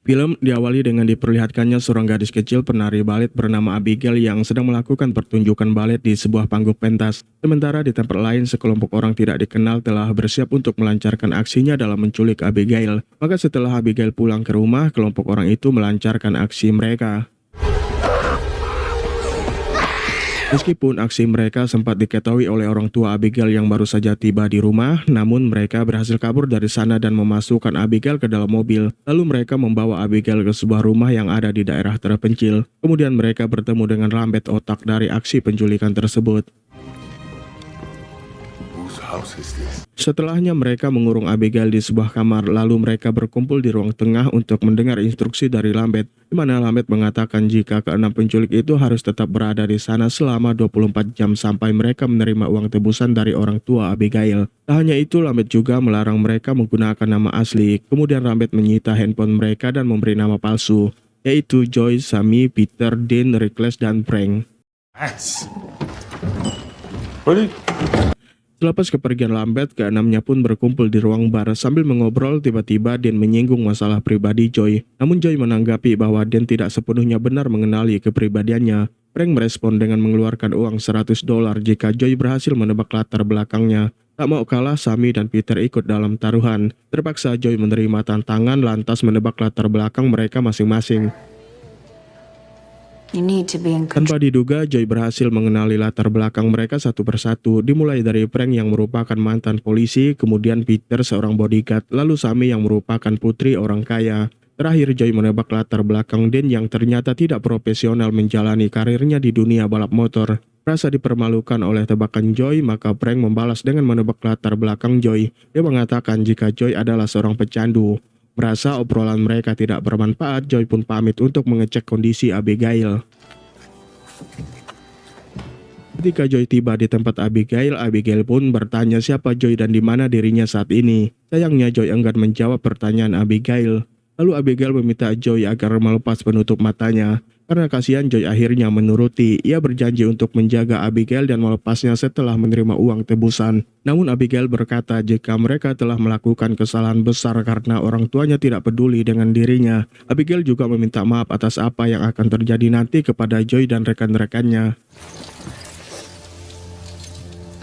Film diawali dengan diperlihatkannya seorang gadis kecil penari balet bernama Abigail yang sedang melakukan pertunjukan balet di sebuah panggung pentas. Sementara di tempat lain, sekelompok orang tidak dikenal telah bersiap untuk melancarkan aksinya dalam menculik Abigail. Maka setelah Abigail pulang ke rumah, kelompok orang itu melancarkan aksi mereka. Meskipun aksi mereka sempat diketahui oleh orang tua Abigail yang baru saja tiba di rumah, namun mereka berhasil kabur dari sana dan memasukkan Abigail ke dalam mobil. Lalu mereka membawa Abigail ke sebuah rumah yang ada di daerah terpencil. Kemudian mereka bertemu dengan Lambert, otak dari aksi penculikan tersebut. Setelahnya mereka mengurung Abigail di sebuah kamar, lalu mereka berkumpul di ruang tengah untuk mendengar instruksi dari Lambert, di mana Lambert mengatakan jika keenam penculik itu harus tetap berada di sana selama 24 jam sampai mereka menerima uang tebusan dari orang tua Abigail. Tak hanya itu, Lambert juga melarang mereka menggunakan nama asli. Kemudian Lambert menyita handphone mereka dan memberi nama palsu, yaitu Joy, Sammy, Peter, Dean, Reckless, dan Frank. Selepas kepergian Lambert, keenamnya pun berkumpul di ruang bar sambil mengobrol. Tiba-tiba Dan menyinggung masalah pribadi Joy. Namun Joy menanggapi bahwa Dan tidak sepenuhnya benar mengenali kepribadiannya. Frank merespon dengan mengeluarkan uang $100 jika Joy berhasil menebak latar belakangnya. Tak mau kalah, Sammy dan Peter ikut dalam taruhan. Terpaksa Joy menerima tantangan lantas menebak latar belakang mereka masing-masing. Tanpa diduga, Joy berhasil mengenali latar belakang mereka satu persatu, dimulai dari Frank yang merupakan mantan polisi, kemudian Peter seorang bodyguard, lalu Sammy yang merupakan putri orang kaya. Terakhir, Joy menebak latar belakang Dan yang ternyata tidak profesional menjalani karirnya di dunia balap motor. Rasa dipermalukan oleh tebakan Joy, maka Frank membalas dengan menebak latar belakang Joy. Dia mengatakan jika Joy adalah seorang pecandu. Merasa obrolan mereka tidak bermanfaat, Joy pun pamit untuk mengecek kondisi Abigail. Ketika Joy tiba di tempat Abigail, Abigail pun bertanya siapa Joy dan di mana dirinya saat ini. Sayangnya Joy enggan menjawab pertanyaan Abigail. Lalu Abigail meminta Joy agar melepas penutup matanya. Karena kasihan, Joy akhirnya menuruti. Ia berjanji untuk menjaga Abigail dan melepasnya setelah menerima uang tebusan. Namun Abigail berkata jika mereka telah melakukan kesalahan besar karena orang tuanya tidak peduli dengan dirinya. Abigail juga meminta maaf atas apa yang akan terjadi nanti kepada Joy dan rekan-rekannya.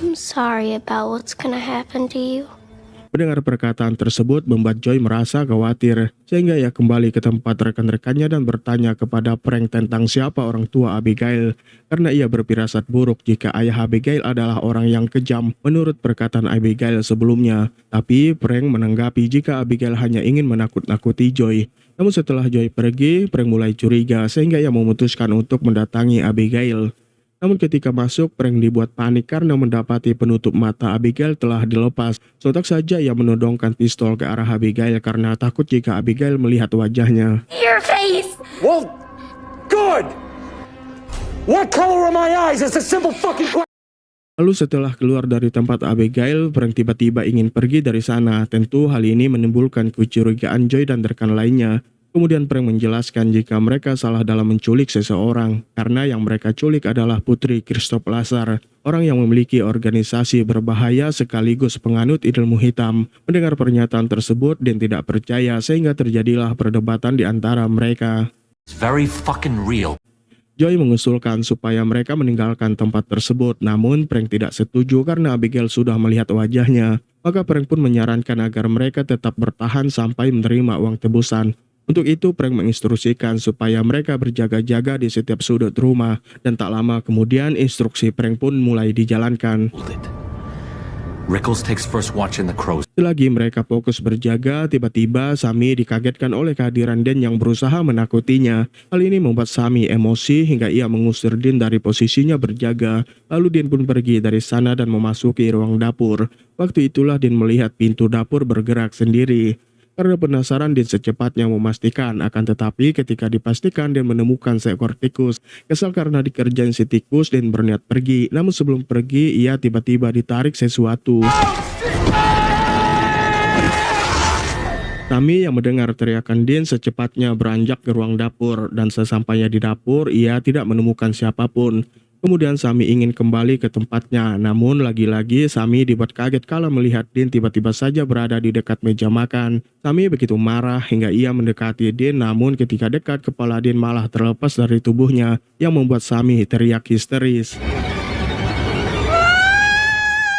I'm sorry about what's gonna happen to you. Mendengar perkataan tersebut membuat Joy merasa khawatir, sehingga ia kembali ke tempat rekan-rekannya dan bertanya kepada Frank tentang siapa orang tua Abigail, karena ia berfirasat buruk jika ayah Abigail adalah orang yang kejam menurut perkataan Abigail sebelumnya. Tapi Frank menanggapi jika Abigail hanya ingin menakut-nakuti Joy. Namun setelah Joy pergi, Frank mulai curiga sehingga ia memutuskan untuk mendatangi Abigail. Namun ketika masuk, Frank dibuat panik karena mendapati penutup mata Abigail telah dilepas. Sontak saja ia menodongkan pistol ke arah Abigail karena takut jika Abigail melihat wajahnya. Your face! Well, good! What color are my eyes? It's a simple fucking question. Lalu setelah keluar dari tempat Abigail, Frank tiba-tiba ingin pergi dari sana. Tentu hal ini menimbulkan kecurigaan Joy dan rekan lainnya. Kemudian Frank menjelaskan jika mereka salah dalam menculik seseorang, karena yang mereka culik adalah Putri Christoph Lazar, orang yang memiliki organisasi berbahaya sekaligus penganut ilmu hitam. Mendengar pernyataan tersebut, Dan tidak percaya sehingga terjadilah perdebatan di antara mereka. It's very fucking real. Joy mengusulkan supaya mereka meninggalkan tempat tersebut, namun Frank tidak setuju karena Abigail sudah melihat wajahnya. Maka Frank pun menyarankan agar mereka tetap bertahan sampai menerima uang tebusan. Untuk itu Frank menginstruksikan supaya mereka berjaga-jaga di setiap sudut rumah, dan tak lama kemudian instruksi Frank pun mulai dijalankan. Rickles takes first watch in the crows. Selagi mereka fokus berjaga, tiba-tiba Sammy dikagetkan oleh kehadiran Dan yang berusaha menakutinya. Hal ini membuat Sammy emosi hingga ia mengusir Dean dari posisinya berjaga. Lalu Dean pun pergi dari sana dan memasuki ruang dapur. Waktu itulah Dean melihat pintu dapur bergerak sendiri. Karena penasaran, Dean secepatnya memastikan, akan tetapi ketika dipastikan Dean menemukan seekor tikus. Kesal karena dikerjain si tikus, Dean berniat pergi. Namun sebelum pergi, ia tiba-tiba ditarik sesuatu. Sammy yang mendengar teriakan Dean secepatnya beranjak ke ruang dapur dan sesampainya di dapur ia tidak menemukan siapapun. Kemudian Sammy ingin kembali ke tempatnya, namun lagi-lagi Sammy dibuat kaget kala melihat Dean tiba-tiba saja berada di dekat meja makan. Sammy begitu marah hingga ia mendekati Dean, namun ketika dekat kepala Dean malah terlepas dari tubuhnya yang membuat Sammy teriak histeris.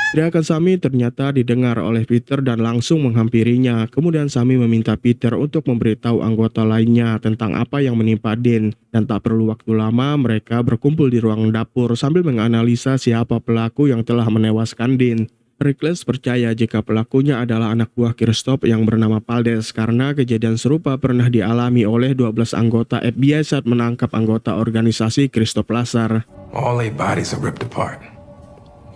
Teriakan Sammy ternyata didengar oleh Peter dan langsung menghampirinya. Kemudian Sammy meminta Peter untuk memberitahu anggota lainnya tentang apa yang menimpa Dean. Dan tak perlu waktu lama mereka berkumpul di ruang dapur sambil menganalisa siapa pelaku yang telah menewaskan Dean. Reckless percaya jika pelakunya adalah anak buah Kristoff yang bernama Valdez karena kejadian serupa pernah dialami oleh 12 anggota FBI saat menangkap anggota organisasi Kristoff Lazar. All 8 bodies are ripped apart.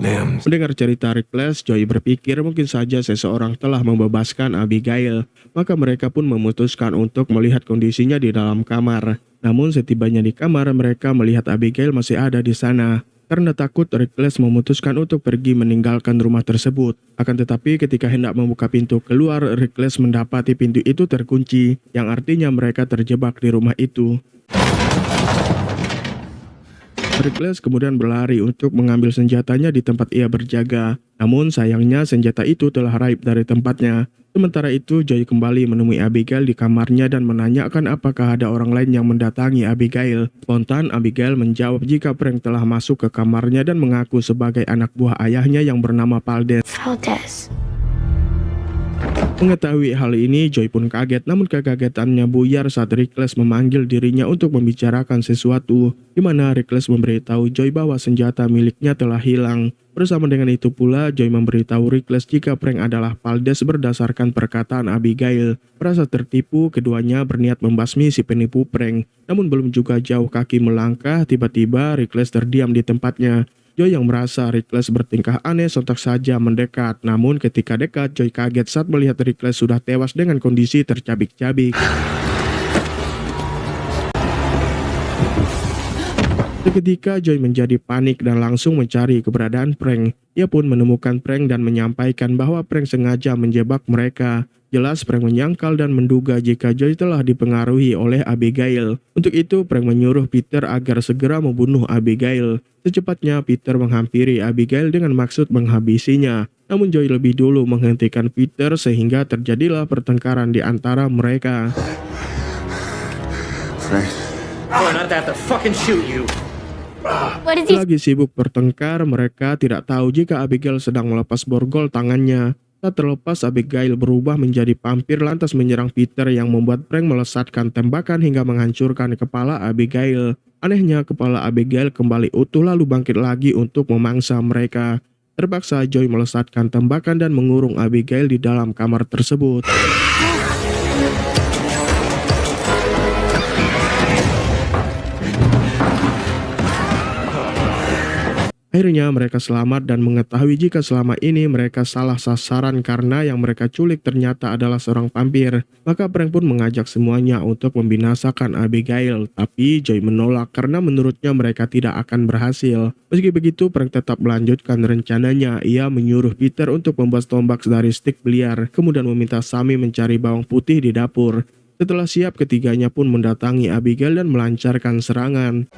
Limbs. Mendengar cerita Reckless, Joy berpikir mungkin saja seseorang telah membebaskan Abigail. Maka mereka pun memutuskan untuk melihat kondisinya di dalam kamar. Namun setibanya di kamar, mereka melihat Abigail masih ada di sana. Karena takut, Reckless memutuskan untuk pergi meninggalkan rumah tersebut. Akan tetapi ketika hendak membuka pintu keluar, Reckless mendapati pintu itu terkunci, yang artinya mereka terjebak di rumah itu. Reckless kemudian berlari untuk mengambil senjatanya di tempat ia berjaga. Namun sayangnya senjata itu telah raib dari tempatnya. Sementara itu Joy kembali menemui Abigail di kamarnya dan menanyakan apakah ada orang lain yang mendatangi Abigail. Spontan Abigail menjawab jika Frank telah masuk ke kamarnya dan mengaku sebagai anak buah ayahnya yang bernama Valdez. Valdez. Mengetahui hal ini, Joy pun kaget, namun kekagetannya buyar saat Reckless memanggil dirinya untuk membicarakan sesuatu, di mana Reckless memberitahu Joy bahwa senjata miliknya telah hilang. Bersama dengan itu pula, Joy memberitahu Reckless jika Frank adalah Valdez berdasarkan perkataan Abigail. Merasa tertipu, keduanya berniat membasmi si penipu Frank. Namun belum juga jauh kaki melangkah, tiba-tiba Reckless terdiam di tempatnya. Joy yang merasa Reckless bertingkah aneh sontak saja mendekat. Namun ketika dekat, Joy kaget saat melihat Reckless sudah tewas dengan kondisi tercabik-cabik. Seketika Joy menjadi panik dan langsung mencari keberadaan Frank. Ia pun menemukan Frank dan menyampaikan bahwa Frank sengaja menjebak mereka. Jelas Frank menyangkal dan menduga jika Joy telah dipengaruhi oleh Abigail. Untuk itu Frank menyuruh Peter agar segera membunuh Abigail. Secepatnya Peter menghampiri Abigail dengan maksud menghabisinya. Namun Joy lebih dulu menghentikan Peter sehingga terjadilah pertengkaran di antara mereka. Frank. Oh, not that to fucking shoot you. What is he? Lagi sibuk bertengkar, mereka tidak tahu jika Abigail sedang melepas borgol tangannya. Tak terlepas, Abigail berubah menjadi vampir lantas menyerang Peter yang membuat Frank melesatkan tembakan hingga menghancurkan kepala Abigail. Anehnya, kepala Abigail kembali utuh lalu bangkit lagi untuk memangsa mereka. Terpaksa Joy melesatkan tembakan dan mengurung Abigail di dalam kamar tersebut. Akhirnya mereka selamat dan mengetahui jika selama ini mereka salah sasaran karena yang mereka culik ternyata adalah seorang vampir. Maka Frank pun mengajak semuanya untuk membinasakan Abigail, tapi Joy menolak karena menurutnya mereka tidak akan berhasil. Meski begitu, Frank tetap melanjutkan rencananya. Ia menyuruh Peter untuk membuat tombak dari stik biliar, kemudian meminta Sammy mencari bawang putih di dapur. Setelah siap, ketiganya pun mendatangi Abigail dan melancarkan serangan.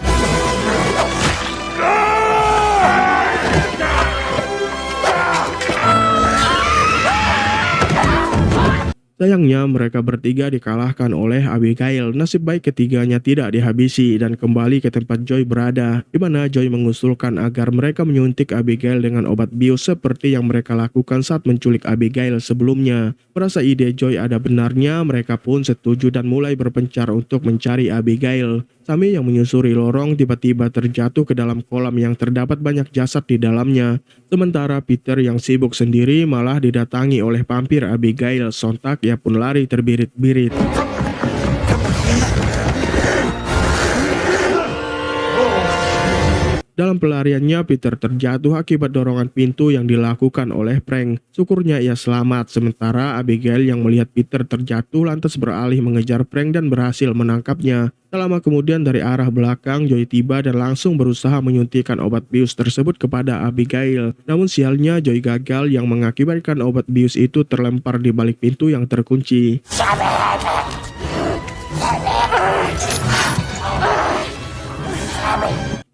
Sayangnya mereka bertiga dikalahkan oleh Abigail. Nasib baik ketiganya tidak dihabisi dan kembali ke tempat Joy berada, di mana Joy mengusulkan agar mereka menyuntik Abigail dengan obat bius seperti yang mereka lakukan saat menculik Abigail sebelumnya. Merasa ide Joy ada benarnya, mereka pun setuju dan mulai berpencar untuk mencari Abigail. Sammy yang menyusuri lorong tiba-tiba terjatuh ke dalam kolam yang terdapat banyak jasad di dalamnya. Sementara Peter yang sibuk sendiri malah didatangi oleh vampir Abigail. Sontak ia pun lari terbirit-birit. Dalam pelariannya, Peter terjatuh akibat dorongan pintu yang dilakukan oleh Frank. Syukurnya ia selamat, sementara Abigail yang melihat Peter terjatuh lantas beralih mengejar Frank dan berhasil menangkapnya. Tak lama kemudian dari arah belakang, Joy tiba dan langsung berusaha menyuntikkan obat bius tersebut kepada Abigail. Namun sialnya, Joy gagal yang mengakibatkan obat bius itu terlempar di balik pintu yang terkunci.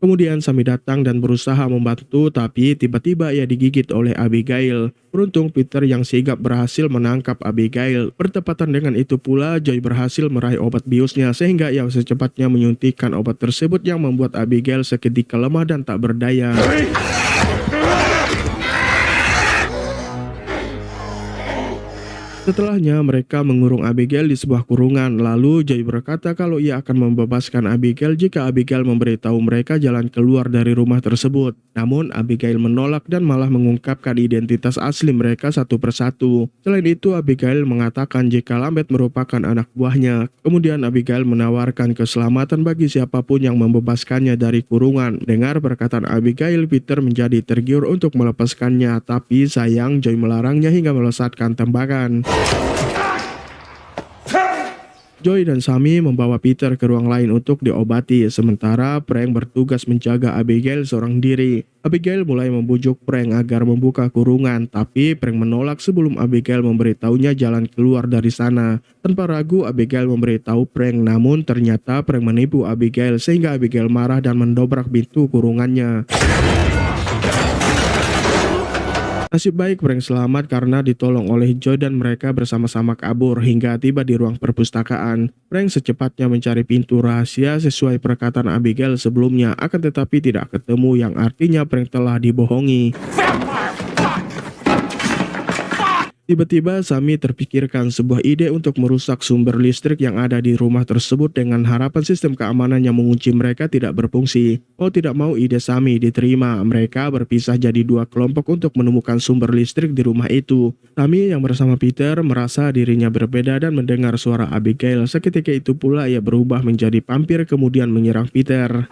Kemudian Sammy datang dan berusaha membantu, tapi tiba-tiba ia digigit oleh Abigail. Beruntung Peter yang sigap berhasil menangkap Abigail. Bertepatan dengan itu pula, Joy berhasil meraih obat biusnya sehingga ia secepatnya menyuntikkan obat tersebut yang membuat Abigail seketika lemah dan tak berdaya. Setelahnya mereka mengurung Abigail di sebuah kurungan. Lalu Joy berkata kalau ia akan membebaskan Abigail jika Abigail memberitahu mereka jalan keluar dari rumah tersebut. Namun Abigail menolak dan malah mengungkapkan identitas asli mereka satu persatu. Selain itu Abigail mengatakan jika Lambert merupakan anak buahnya. Kemudian Abigail menawarkan keselamatan bagi siapapun yang membebaskannya dari kurungan. Dengar perkataan Abigail, Peter menjadi tergiur untuk melepaskannya, tapi sayang Joy melarangnya hingga melesatkan tembakan. Joy dan Sammy membawa Peter ke ruang lain untuk diobati, sementara Frank bertugas menjaga Abigail seorang diri. Abigail mulai membujuk Frank agar membuka kurungan, tapi Frank menolak sebelum Abigail memberitahunya jalan keluar dari sana. Tanpa ragu Abigail memberitahu Frank, namun ternyata Frank menipu Abigail sehingga Abigail marah dan mendobrak pintu kurungannya. Nasib baik Frank selamat karena ditolong oleh Joy dan mereka bersama-sama kabur hingga tiba di ruang perpustakaan. Frank secepatnya mencari pintu rahasia sesuai perkataan Abigail sebelumnya, akan tetapi tidak ketemu, yang artinya Frank telah dibohongi. Tiba-tiba Sammy terpikirkan sebuah ide untuk merusak sumber listrik yang ada di rumah tersebut dengan harapan sistem keamanan yang mengunci mereka tidak berfungsi. Oh tidak mau ide Sammy diterima, mereka berpisah jadi dua kelompok untuk menemukan sumber listrik di rumah itu. Sammy yang bersama Peter merasa dirinya berbeda dan mendengar suara Abigail. Seketika itu pula ia berubah menjadi vampir kemudian menyerang Peter.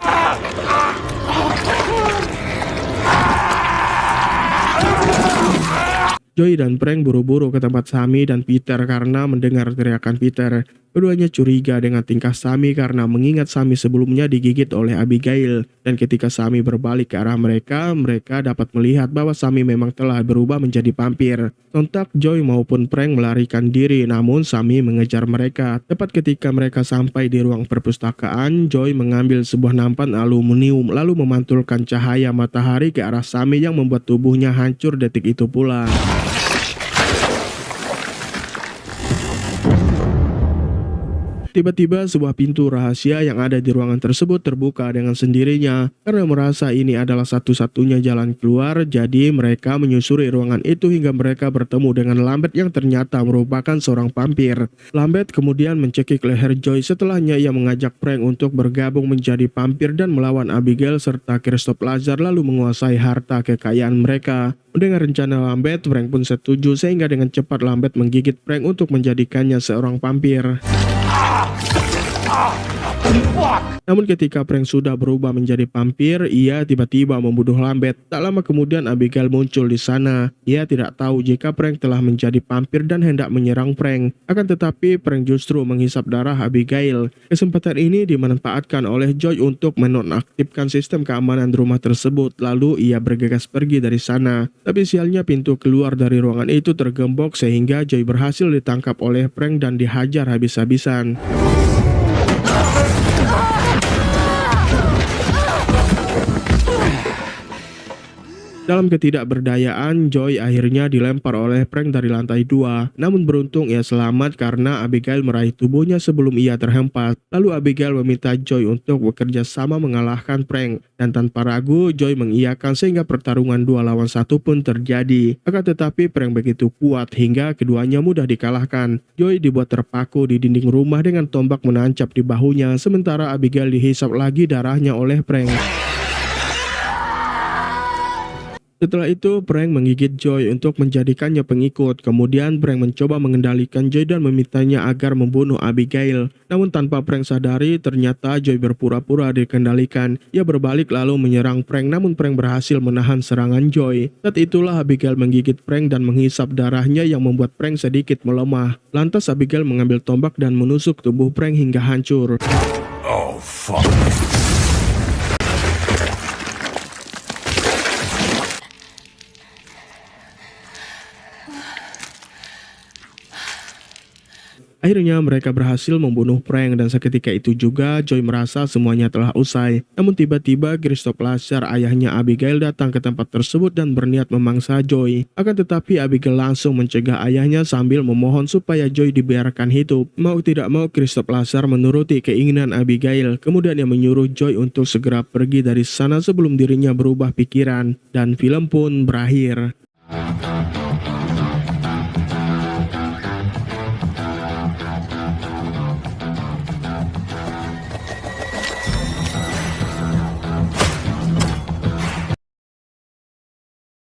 Joy dan Frank buru-buru ke tempat Sammy dan Peter karena mendengar teriakan Peter. Keduanya curiga dengan tingkah Sammy karena mengingat Sammy sebelumnya digigit oleh Abigail. Dan ketika Sammy berbalik ke arah mereka, mereka dapat melihat bahwa Sammy memang telah berubah menjadi vampir. Sontak Joy maupun Frank melarikan diri, namun Sammy mengejar mereka. Tepat ketika mereka sampai di ruang perpustakaan, Joy mengambil sebuah nampan aluminium lalu memantulkan cahaya matahari ke arah Sammy yang membuat tubuhnya hancur detik itu pula. Tiba-tiba sebuah pintu rahasia yang ada di ruangan tersebut terbuka dengan sendirinya. Karena merasa ini adalah satu-satunya jalan keluar, jadi mereka menyusuri ruangan itu hingga mereka bertemu dengan Lambert yang ternyata merupakan seorang vampir. Lambert kemudian mencekik leher Joy, setelahnya ia mengajak Frank untuk bergabung menjadi vampir dan melawan Abigail serta Christoph Lazar lalu menguasai harta kekayaan mereka. Mendengar rencana Lambert, Frank pun setuju sehingga dengan cepat Lambert menggigit Frank untuk menjadikannya seorang vampir. Namun ketika Frank sudah berubah menjadi vampir, ia tiba-tiba membunuh Lambert. Tak lama kemudian Abigail muncul di sana. Ia tidak tahu jika Frank telah menjadi vampir dan hendak menyerang Frank. Akan tetapi Frank justru menghisap darah Abigail. Kesempatan ini dimanfaatkan oleh Joy untuk menonaktifkan sistem keamanan di rumah tersebut. Lalu ia bergegas pergi dari sana. Tapi sialnya pintu keluar dari ruangan itu tergembok sehingga Joy berhasil ditangkap oleh Frank dan dihajar habis-habisan. Dalam ketidakberdayaan, Joy akhirnya dilempar oleh Frank dari lantai 2. Namun beruntung ia selamat karena Abigail meraih tubuhnya sebelum ia terhempas. Lalu Abigail meminta Joy untuk bekerja sama mengalahkan Frank. Dan tanpa ragu, Joy mengiyakan sehingga pertarungan 2 lawan 1 pun terjadi. Akan tetapi Frank begitu kuat hingga keduanya mudah dikalahkan. Joy dibuat terpaku di dinding rumah dengan tombak menancap di bahunya, sementara Abigail dihisap lagi darahnya oleh Frank. Setelah itu, Frank menggigit Joy untuk menjadikannya pengikut. Kemudian Frank mencoba mengendalikan Joy dan memintanya agar membunuh Abigail. Namun tanpa Frank sadari, ternyata Joy berpura-pura dikendalikan. Ia berbalik lalu menyerang Frank, namun Frank berhasil menahan serangan Joy. Saat itulah Abigail menggigit Frank dan menghisap darahnya yang membuat Frank sedikit melemah. Lantas Abigail mengambil tombak dan menusuk tubuh Frank hingga hancur. Oh, fuck. Akhirnya mereka berhasil membunuh Frank dan seketika itu juga Joy merasa semuanya telah usai. Namun tiba-tiba Christoph Lasser, ayahnya Abigail, datang ke tempat tersebut dan berniat memangsa Joy. Akan tetapi Abigail langsung mencegah ayahnya sambil memohon supaya Joy dibiarkan hidup. Mau tidak mau Christoph Lasser menuruti keinginan Abigail. Kemudian ia menyuruh Joy untuk segera pergi dari sana sebelum dirinya berubah pikiran. Dan film pun berakhir.